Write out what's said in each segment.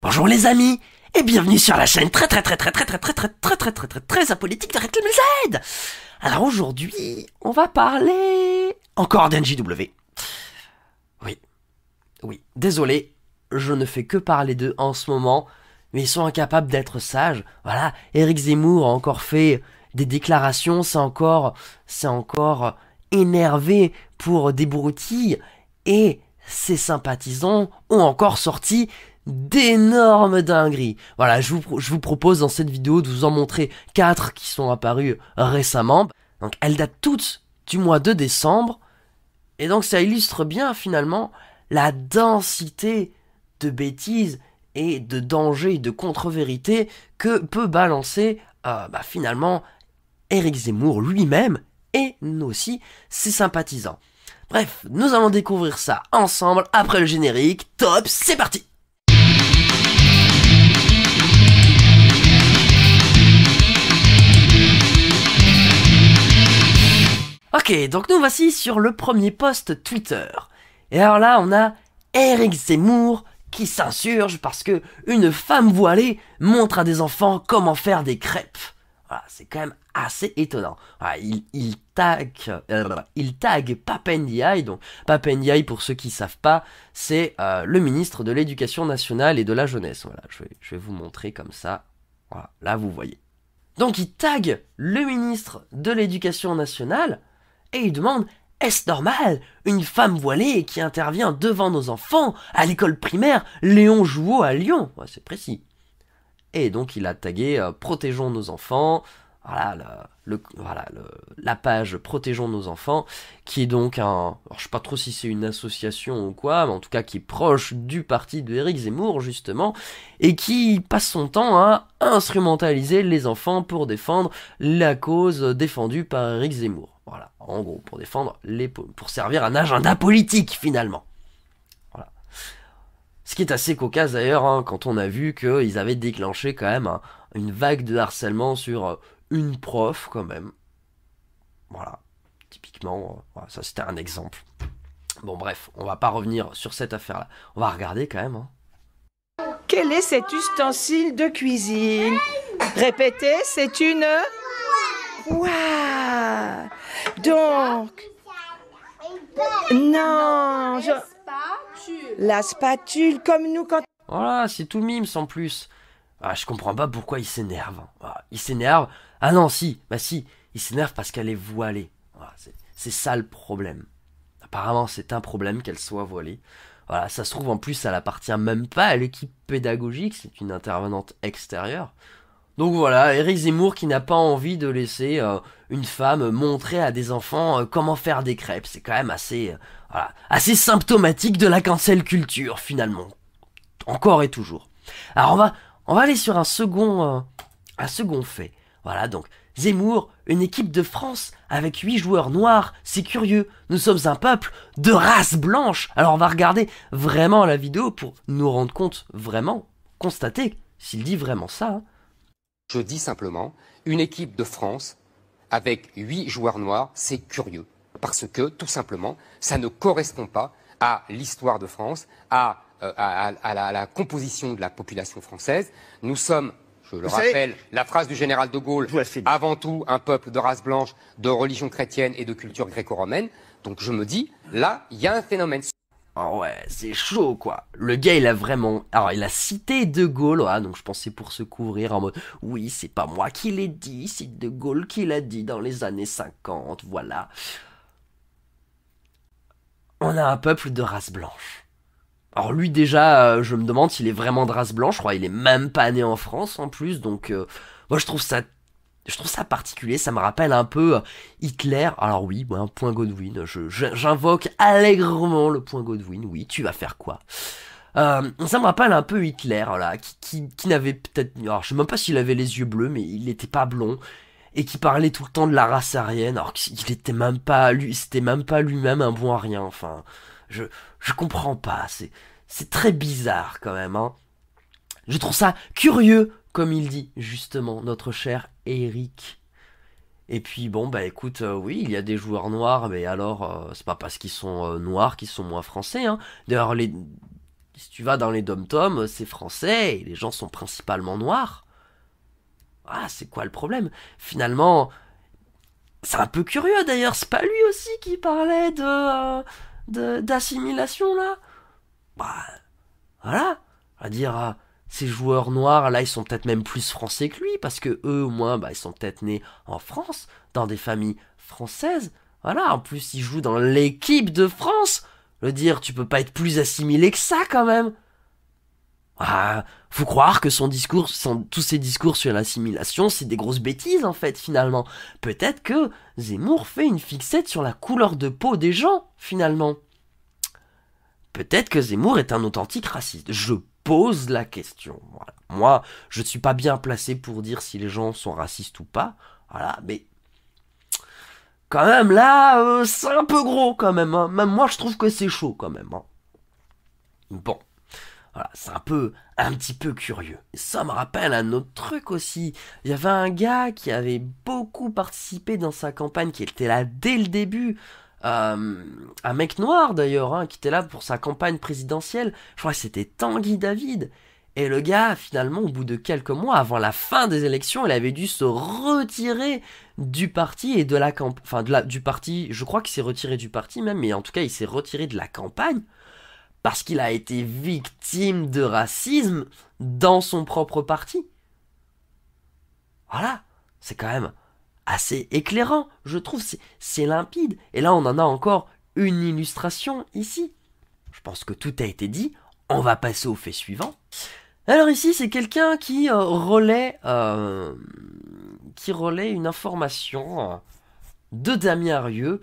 Bonjour les amis et bienvenue sur la chaîne très apolitique de Reclam Z. Alors aujourd'hui, on va parler encore d'NJW. Oui, désolé, je ne fais que parler d'eux en ce moment, mais ils sont incapables d'être sages. Voilà, Éric Zemmour a encore fait des déclarations, c'est encore énervé pour des broutilles, et ses sympathisants ont encore sorti d'énormes dingueries. Voilà, je vous propose dans cette vidéo de vous en montrer 4 qui sont apparus récemment. Donc elles datent toutes du mois de décembre, et donc ça illustre bien finalement la densité de bêtises et de dangers et de contre-vérités que peut balancer finalement Éric Zemmour lui-même et nous aussi ses sympathisants. Bref, nous allons découvrir ça ensemble après le générique. Top, c'est parti! Ok, donc nous voici sur le premier post Twitter. Et alors là, on a Éric Zemmour qui s'insurge parce que une femme voilée montre à des enfants comment faire des crêpes. Voilà, c'est quand même assez étonnant. Voilà, il tag Pape Ndiaye. Donc Pape Ndiaye, pour ceux qui savent pas, c'est le ministre de l'Éducation nationale et de la jeunesse. Voilà, je vais vous montrer comme ça. Voilà, là vous voyez. Donc il tag le ministre de l'Éducation nationale et il demande: est-ce normal, une femme voilée qui intervient devant nos enfants à l'école primaire Léon Jouot à Lyon? Ouais, c'est précis. Et donc il a tagué Protégeons nos enfants. Voilà, la page Protégeons nos enfants, qui est donc alors je sais pas trop si c'est une association ou quoi, mais en tout cas qui est proche du parti de Éric Zemmour justement, et qui passe son temps à instrumentaliser les enfants pour défendre la cause défendue par Éric Zemmour. Voilà, en gros, pour servir un agenda politique finalement. Voilà. Ce qui est assez cocasse d'ailleurs, quand on a vu qu'ils avaient déclenché quand même une vague de harcèlement sur une prof quand même. Voilà, typiquement, voilà, ça c'était un exemple. Bon bref, on va pas revenir sur cette affaire-là. On va regarder quand même. Quel est cet ustensile de cuisine? Répétez, c'est une... Ouah. Donc... Non, la spatule, comme nous quand... Voilà, c'est tout mimes en plus. Ah, je comprends pas pourquoi il s'énerve. Ah, il s'énerve. Ah non, si, il s'énerve parce qu'elle est voilée. Voilà, c'est ça le problème. Apparemment, c'est un problème qu'elle soit voilée. Voilà, ça se trouve en plus, ça n'appartient même pas à l'équipe pédagogique, c'est une intervenante extérieure. Donc voilà, Éric Zemmour qui n'a pas envie de laisser une femme montrer à des enfants comment faire des crêpes. C'est quand même assez symptomatique de la cancel culture finalement. Encore et toujours. Alors on va aller sur un second fait. Voilà, donc Zemmour, une équipe de France avec 8 joueurs noirs, c'est curieux, nous sommes un peuple de race blanche. Alors on va regarder vraiment la vidéo pour nous rendre compte, vraiment, constater s'il dit vraiment ça. Je dis simplement, une équipe de France avec 8 joueurs noirs, c'est curieux. Parce que, tout simplement, ça ne correspond pas à l'histoire de France, à la composition de la population française. Nous sommes, je le rappelle, la phrase du général de Gaulle, avant tout un peuple de race blanche, de religion chrétienne et de culture gréco-romaine. Donc je me dis, là, il y a un phénomène. Oh ouais, c'est chaud quoi. Le gars il a vraiment... Alors il a cité De Gaulle, voilà, donc je pensais pour se couvrir en mode... Oui, c'est pas moi qui l'ai dit, c'est De Gaulle qui l'a dit dans les années 50, voilà. On a un peuple de race blanche. Alors lui déjà, je me demande s'il est vraiment de race blanche, je crois qu'il est même pas né en France en plus, donc... moi je trouve ça particulier, ça me rappelle un peu Hitler. Alors oui, un point Godwin, j'invoque allègrement le point Godwin. Oui, tu vas faire quoi? Ça me rappelle un peu Hitler, là, qui n'avait peut-être... Alors je sais même pas s'il avait les yeux bleus, mais il n'était pas blond. Et qui parlait tout le temps de la race aryenne, alors qu'il était même pas... C'était même pas lui-même un bon arien, enfin... Je comprends pas, c'est très bizarre quand même, hein. Je trouve ça curieux, comme il dit justement notre cher Eric. Et puis bon bah écoute, oui il y a des joueurs noirs, mais alors c'est pas parce qu'ils sont noirs qu'ils sont moins français, hein. D'ailleurs Si tu vas dans les dom-toms, c'est français et les gens sont principalement noirs. Ah, c'est quoi le problème? Finalement, c'est un peu curieux d'ailleurs, c'est pas lui aussi qui parlait d'assimilation là? Bah, voilà. On va dire, ces joueurs noirs là, ils sont peut-être même plus français que lui, parce que eux, au moins, bah, ils sont peut-être nés en France, dans des familles françaises. Voilà, en plus, ils jouent dans l'équipe de France. Le dire, tu peux pas être plus assimilé que ça quand même. Ah, faut croire que tous ses discours sur l'assimilation, c'est des grosses bêtises en fait, finalement. Peut-être que Zemmour fait une fixette sur la couleur de peau des gens, finalement. Peut-être que Zemmour est un authentique raciste. Je pose la question. Voilà. Moi, je ne suis pas bien placé pour dire si les gens sont racistes ou pas. Voilà, mais quand même là, c'est un peu gros quand même. Hein. Même moi, je trouve que c'est chaud quand même. Hein. Bon. Voilà, c'est un petit peu curieux. Et ça me rappelle un autre truc aussi. Il y avait un gars qui avait beaucoup participé dans sa campagne, qui était là dès le début. Un mec noir d'ailleurs, hein, qui était là pour sa campagne présidentielle. Je crois que c'était Tanguy David. Et le gars, finalement, au bout de quelques mois, avant la fin des élections, il avait dû se retirer du parti et de la campagne. Enfin, du parti, je crois qu'il s'est retiré du parti même, mais en tout cas, il s'est retiré de la campagne. Parce qu'il a été victime de racisme dans son propre parti. Voilà, c'est quand même assez éclairant, je trouve, c'est limpide. Et là, on en a encore une illustration ici. Je pense que tout a été dit, on va passer au fait suivant. Alors ici, c'est quelqu'un qui relaie une information de Damien Rieu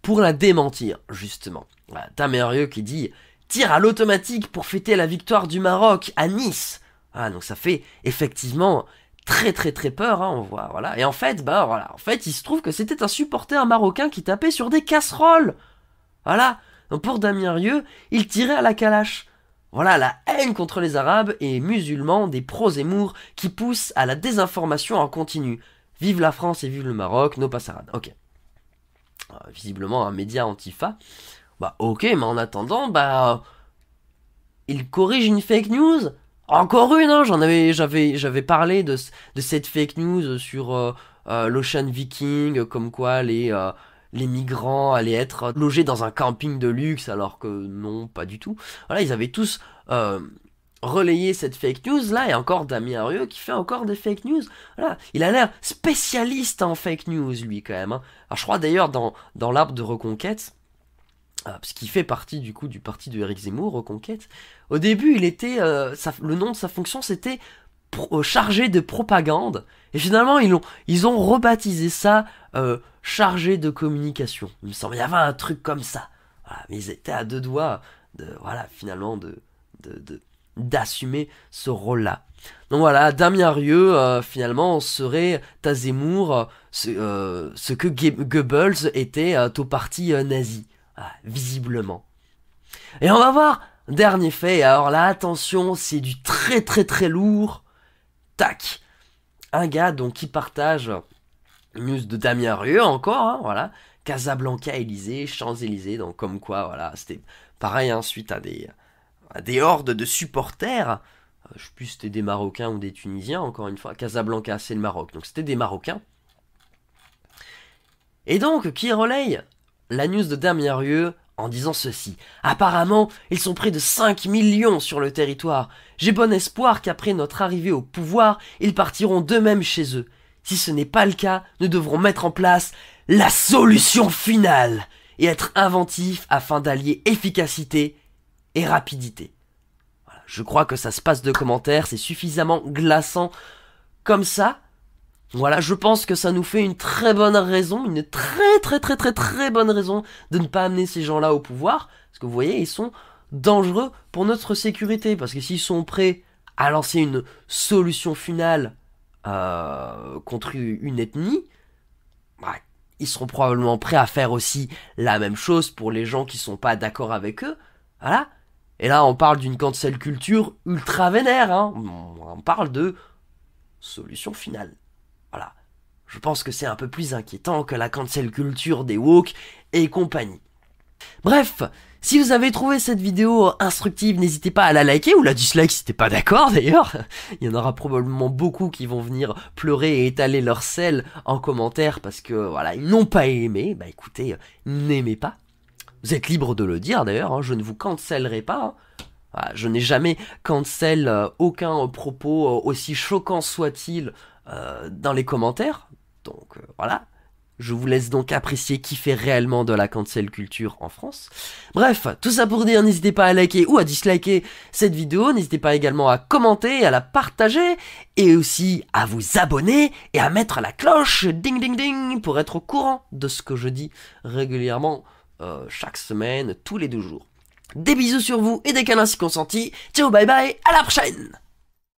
pour la démentir, justement. Voilà, Damien Rieu qui dit... Tir à l'automatique pour fêter la victoire du Maroc à Nice. Ah, donc ça fait effectivement très très très peur, hein, on voit, voilà. Et en fait, il se trouve que c'était un supporter marocain qui tapait sur des casseroles. Voilà. Donc pour Damien Rieu, il tirait à la calache. Voilà la haine contre les Arabes et musulmans des pro-Zemmour qui poussent à la désinformation en continu. Vive la France et vive le Maroc, no passarade. Ok. Visiblement un média antifa. Bah ok, mais en attendant, il corrige une fake news. Encore une, hein, j'avais parlé de cette fake news sur l'Ocean Viking, comme quoi les migrants allaient être logés dans un camping de luxe, alors que non, pas du tout. Voilà, ils avaient tous relayé cette fake news là, et encore Damien Rieu qui fait encore des fake news. Voilà, il a l'air spécialiste en fake news lui quand même. Hein. Alors je crois d'ailleurs dans l'arbre de Reconquête. Parce qu'il fait partie du coup du parti de Éric Zemmour, Reconquête. Au début, il était, le nom de sa fonction c'était chargé de propagande. Et finalement, ils ont rebaptisé ça chargé de communication. Il me semble, il y avait un truc comme ça. Voilà, mais ils étaient à deux doigts finalement d'assumer ce rôle-là. Donc voilà, Damien Rieu finalement serait à Zemmour ce que Goebbels était au parti nazi. Visiblement. Et on va voir, dernier fait, alors là, attention, c'est du très très très lourd. Tac. Un gars donc qui partage une news de Damien Rieu encore, hein, voilà. Casablanca, Élysée, Champs-Élysées, donc comme quoi, voilà, c'était pareil, hein, suite à des hordes de supporters. Je sais plus si c'était des Marocains ou des Tunisiens, encore une fois. Casablanca, c'est le Maroc, donc c'était des Marocains. Et donc, qui relaye la news de Damien Rieu en disant ceci. Apparemment, ils sont près de 5 millions sur le territoire. J'ai bon espoir qu'après notre arrivée au pouvoir, ils partiront d'eux-mêmes chez eux. Si ce n'est pas le cas, nous devrons mettre en place la solution finale et être inventifs afin d'allier efficacité et rapidité. Voilà, je crois que ça se passe de commentaires, c'est suffisamment glaçant comme ça. Voilà, je pense que ça nous fait une très bonne raison, une très très très très très bonne raison de ne pas amener ces gens-là au pouvoir, parce que vous voyez, ils sont dangereux pour notre sécurité, parce que s'ils sont prêts à lancer une solution finale contre une ethnie, ils seront probablement prêts à faire aussi la même chose pour les gens qui sont pas d'accord avec eux, voilà. Et là, on parle d'une cancel culture ultra vénère, hein. On parle de solution finale. Voilà, je pense que c'est un peu plus inquiétant que la cancel culture des woke et compagnie. Bref, si vous avez trouvé cette vidéo instructive, n'hésitez pas à la liker ou la dislike si t'es pas d'accord d'ailleurs. Il y en aura probablement beaucoup qui vont venir pleurer et étaler leur sel en commentaire parce que voilà, ils n'ont pas aimé. Bah écoutez, n'aimez pas. Vous êtes libre de le dire d'ailleurs, hein, je ne vous cancellerai pas. Hein. Voilà, je n'ai jamais cancel aucun propos aussi choquant soit-il dans les commentaires. Donc voilà. Je vous laisse donc apprécier qui fait réellement de la cancel culture en France. Bref, tout ça pour dire, n'hésitez pas à liker ou à disliker cette vidéo. N'hésitez pas également à commenter, à la partager et aussi à vous abonner et à mettre la cloche ding ding ding pour être au courant de ce que je dis régulièrement chaque semaine, tous les 2 jours. Des bisous sur vous et des câlins si consentis. Ciao, bye bye, à la prochaine!